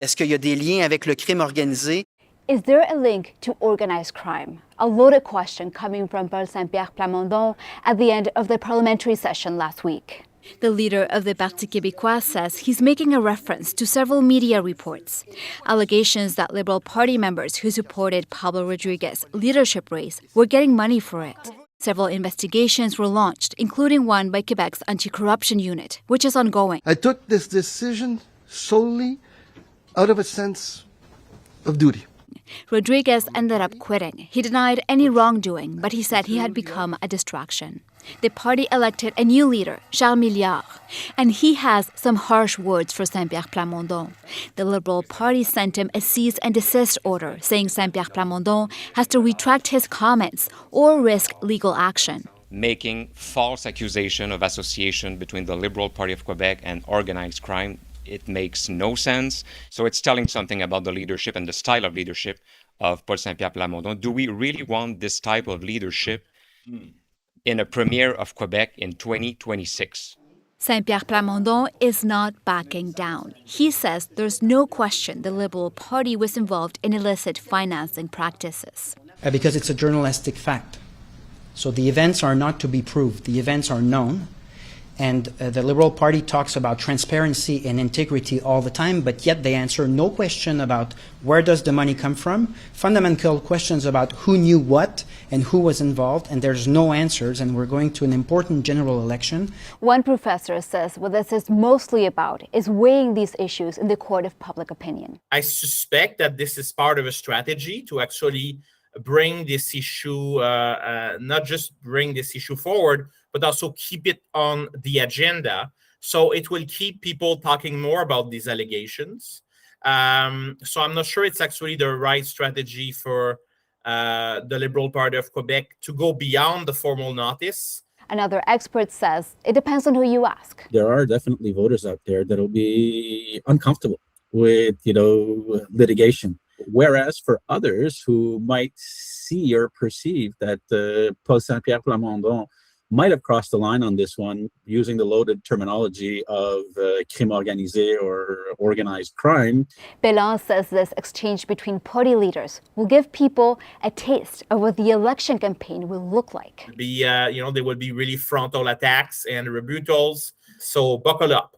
Est-ce qu'il y a des liens avec le crime organisé? Is there a link to organized crime? A loaded question coming from Paul St-Pierre Plamondon at the end of the parliamentary session last week. The leader of the Parti Québécois says he's making a reference to several media reports, allegations that Liberal Party members who supported Pablo Rodriguez's leadership race were getting money for it. Several investigations were launched, including one by Quebec's anti-corruption unit, which is ongoing. I took this decision solely out of a sense of duty. Rodriguez ended up quitting. He denied any wrongdoing, but he said he had become a distraction. The party elected a new leader, Charles Milliard, and he has some harsh words for St-Pierre Plamondon. The Liberal Party sent him a cease and desist order, saying St-Pierre Plamondon has to retract his comments or risk legal action. Making false accusation of association between the Liberal Party of Quebec and organized crime, it makes no sense. So it's telling something about the leadership and the style of leadership of Paul St-Pierre Plamondon. Do we really want this type of leadership in a premier of Quebec in 2026? St-Pierre Plamondon is not backing down. He says there's no question the Liberal Party was involved in illicit financing practices. Because it's a journalistic fact. So the events are not to be proved. The events are known. And the Liberal Party talks about transparency and integrity all the time, but yet they answer no question about where does the money come from, fundamental questions about who knew what and who was involved, and there's no answers, and we're going to an important general election. One professor says what this is mostly about is weighing these issues in the court of public opinion. I suspect that this is part of a strategy to actually bring this issue, not just bring this issue forward, but also keep it on the agenda. So it will keep people talking more about these allegations. So I'm not sure it's actually the right strategy for the Liberal Party of Quebec to go beyond the formal notice. Another expert says it depends on who you ask. There are definitely voters out there that will be uncomfortable with, litigation. Whereas for others who might see or perceive that Paul St-Pierre Plamondon might have crossed the line on this one using the loaded terminology of crime organisé or organized crime. Bélan says this exchange between party leaders will give people a taste of what the election campaign will look like. There will be really frontal attacks and rebuttals. So buckle up.